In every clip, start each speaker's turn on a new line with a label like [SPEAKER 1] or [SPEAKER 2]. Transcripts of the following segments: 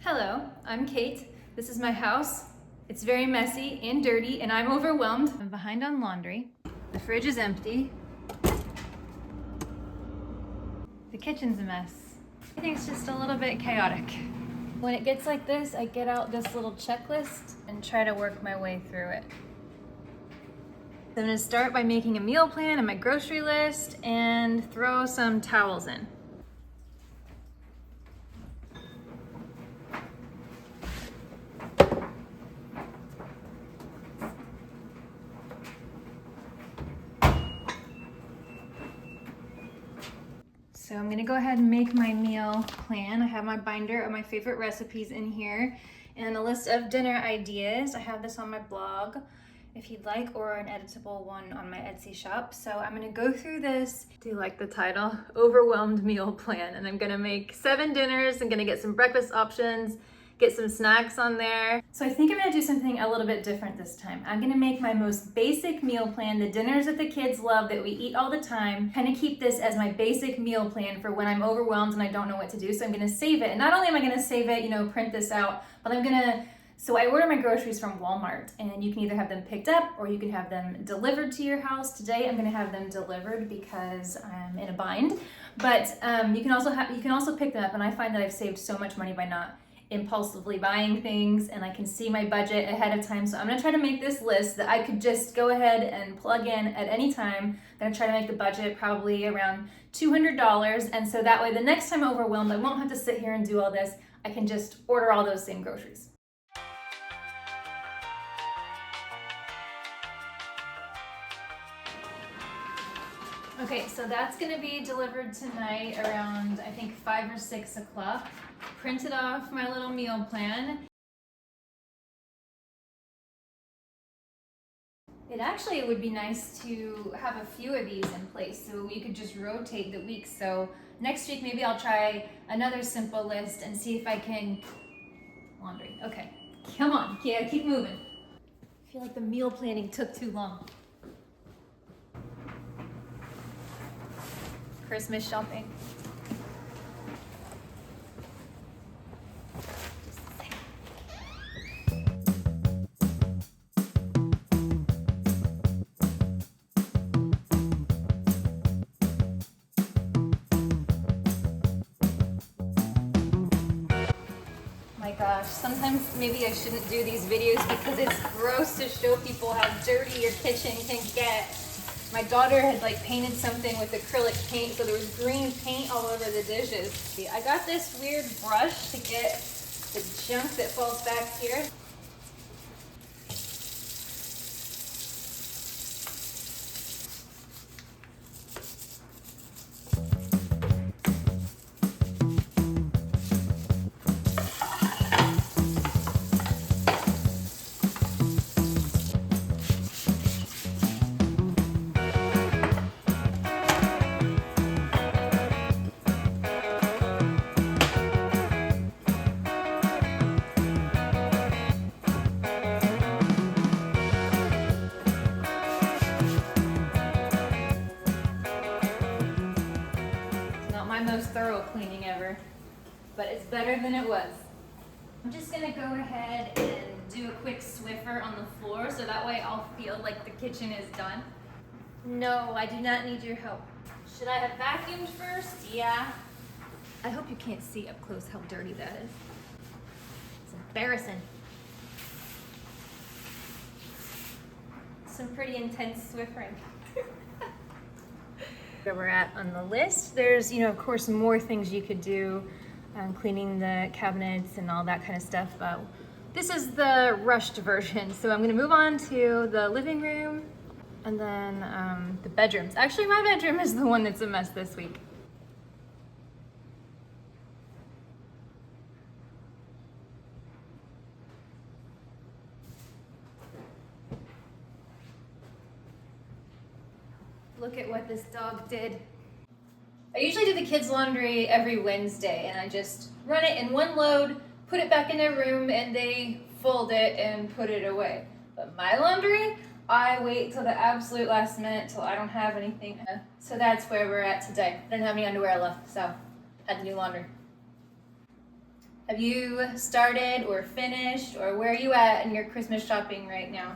[SPEAKER 1] Hello, I'm Kate. This is my house. It's very messy and dirty and I'm overwhelmed. I'm behind on laundry. The fridge is empty. The kitchen's a mess. Everything's just a little bit chaotic. When it gets like this, I get out this little checklist and try to work my way through it. So I'm gonna start by making a meal plan and my grocery list and throw some towels in. So I'm gonna go ahead and make my meal plan. I have my binder of my favorite recipes in here and a list of dinner ideas. I have this on my blog if you'd like, or an editable one on my Etsy shop. So I'm gonna go through this. Do you like the title? Overwhelmed meal plan. And I'm gonna make 7 dinners. I'm gonna get some breakfast options, get some snacks on there. So I think I'm gonna do something a little bit different this time. I'm gonna make my most basic meal plan, the dinners that the kids love, that we eat all the time, kind of keep this as my basic meal plan for when I'm overwhelmed and I don't know what to do. So I'm gonna save it. And not only am I gonna save it, print this out, but so I order my groceries from Walmart and you can either have them picked up or you can have them delivered to your house. Today I'm gonna have them delivered because I'm in a bind, but you can also pick them up, and I find that I've saved so much money by not impulsively buying things, and I can see my budget ahead of time. So I'm gonna try to make this list that I could just go ahead and plug in at any time. I'm gonna try to make the budget probably around $200, and so that way the next time I'm overwhelmed, I won't have to sit here and do all this. I can just order all those same groceries. Okay, so that's gonna be delivered tonight around, I think, 5 or 6 o'clock. Printed off my little meal plan. It would be nice to have a few of these in place so we could just rotate the weeks. So next week, maybe I'll try another simple list and see if I can, laundry, okay. Come on, yeah, keep moving. I feel like the meal planning took too long. Christmas shopping. My gosh, sometimes maybe I shouldn't do these videos because it's gross to show people how dirty your kitchen can get. My daughter had painted something with acrylic paint, so there was green paint all over the dishes. I got this weird brush to get the junk that falls back here. My most thorough cleaning ever, but it's better than it was. I'm just gonna go ahead and do a quick Swiffer on the floor so that way I'll feel like the kitchen is done. No, I do not need your help. Should I have vacuumed first? Yeah. I hope you can't see up close how dirty that is. It's embarrassing. Some pretty intense Swiffering. Where we're at on the list. There's, of course, more things you could do, cleaning the cabinets and all that kind of stuff, but this is the rushed version. So I'm gonna move on to the living room and then the bedrooms. Actually, my bedroom is the one that's a mess this week. Look at what this dog did. I usually do the kids' laundry every Wednesday, and I just run it in one load, put it back in their room, and they fold it and put it away. But my laundry, I wait till the absolute last minute till I don't have anything. So that's where we're at today. I didn't have any underwear left, so had to do laundry. Have you started or finished, or where are you at in your Christmas shopping right now?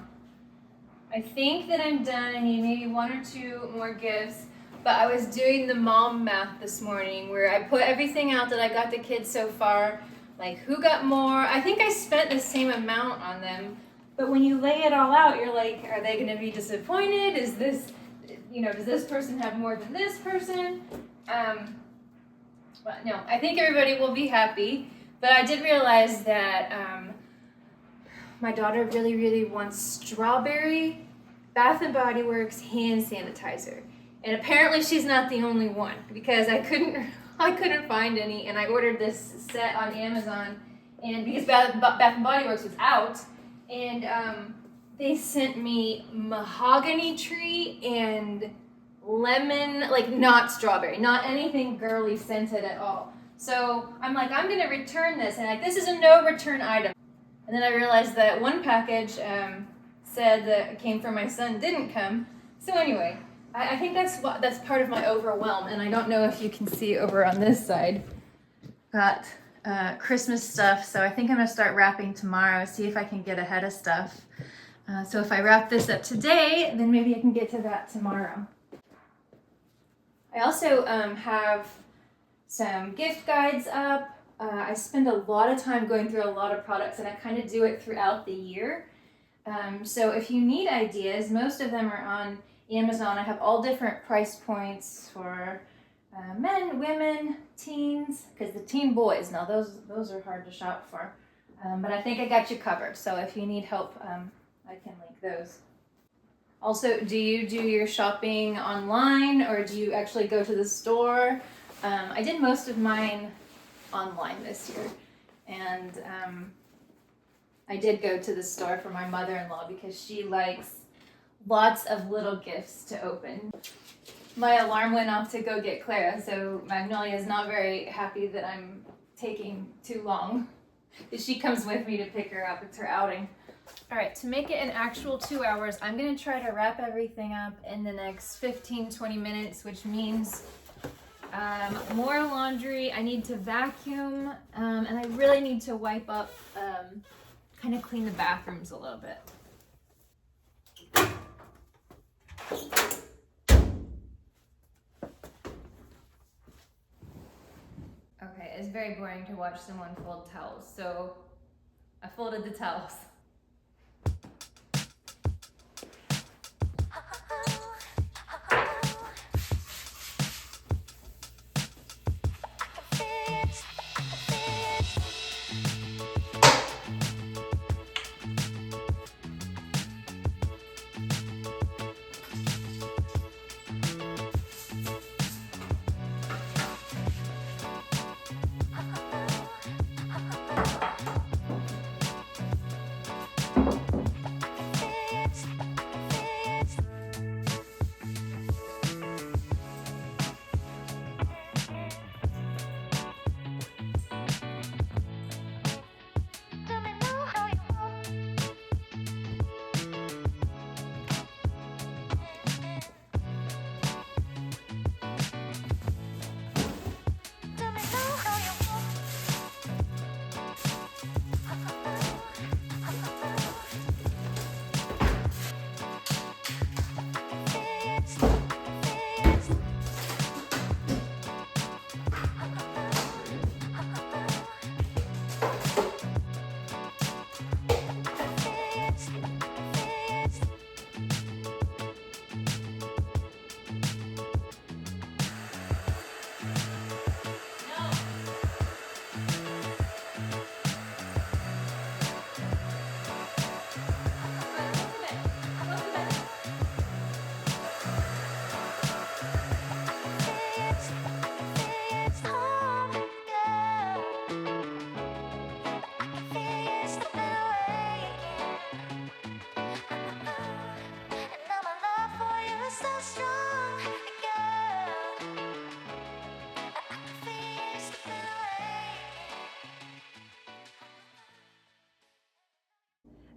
[SPEAKER 1] I think that I'm done. I need maybe 1 or 2 more gifts, but I was doing the mom math this morning where I put everything out that I got the kids so far, like who got more. I think I spent the same amount on them, but when you lay it all out, you're like, are they going to be disappointed? Is this, does this person have more than this person? But no, I think everybody will be happy. But I did realize that my daughter really, really wants strawberry Bath and Body Works hand sanitizer. And apparently she's not the only one, because I couldn't find any, and I ordered this set on Amazon, and because Bath and Body Works was out, and they sent me mahogany tree and lemon, like not strawberry, not anything girly scented at all. So I'm like, I'm gonna return this, and like, this is a no return item. And then I realized that one package said that it came from my son didn't come. So anyway, I think that's part of my overwhelm, and I don't know if you can see over on this side. Got Christmas stuff, so I think I'm gonna start wrapping tomorrow, see if I can get ahead of stuff. So if I wrap this up today, then maybe I can get to that tomorrow. I also have some gift guides up. I spend a lot of time going through a lot of products, and I kind of do it throughout the year. So if you need ideas, most of them are on Amazon. I have all different price points for men, women, teens, because the teen boys, now those are hard to shop for. But I think I got you covered, so if you need help, I can link those. Also, do you do your shopping online, or do you actually go to the store? I did most of mine online this year, and I did go to the store for my mother-in-law because she likes lots of little gifts to open. My alarm went off to go get Clara, so Magnolia is not very happy that I'm taking too long. She comes with me to pick her up. It's her outing. All right, to make it an actual 2 hours, I'm gonna try to wrap everything up in the next 15-20 minutes, which means more laundry. I need to vacuum, and I really need to wipe up, kind of clean the bathrooms a little bit. Okay, it's very boring to watch someone fold towels, so I folded the towels.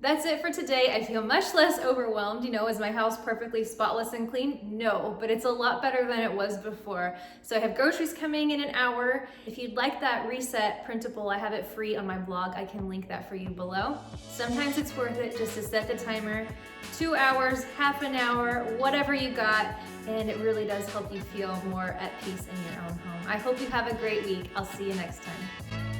[SPEAKER 1] That's it for today. I feel much less overwhelmed. Is my house perfectly spotless and clean? No, but it's a lot better than it was before. So I have groceries coming in an hour. If you'd like that reset printable, I have it free on my blog. I can link that for you below. Sometimes it's worth it just to set the timer, 2 hours, half an hour, whatever you got, and it really does help you feel more at peace in your own home. I hope you have a great week. I'll see you next time.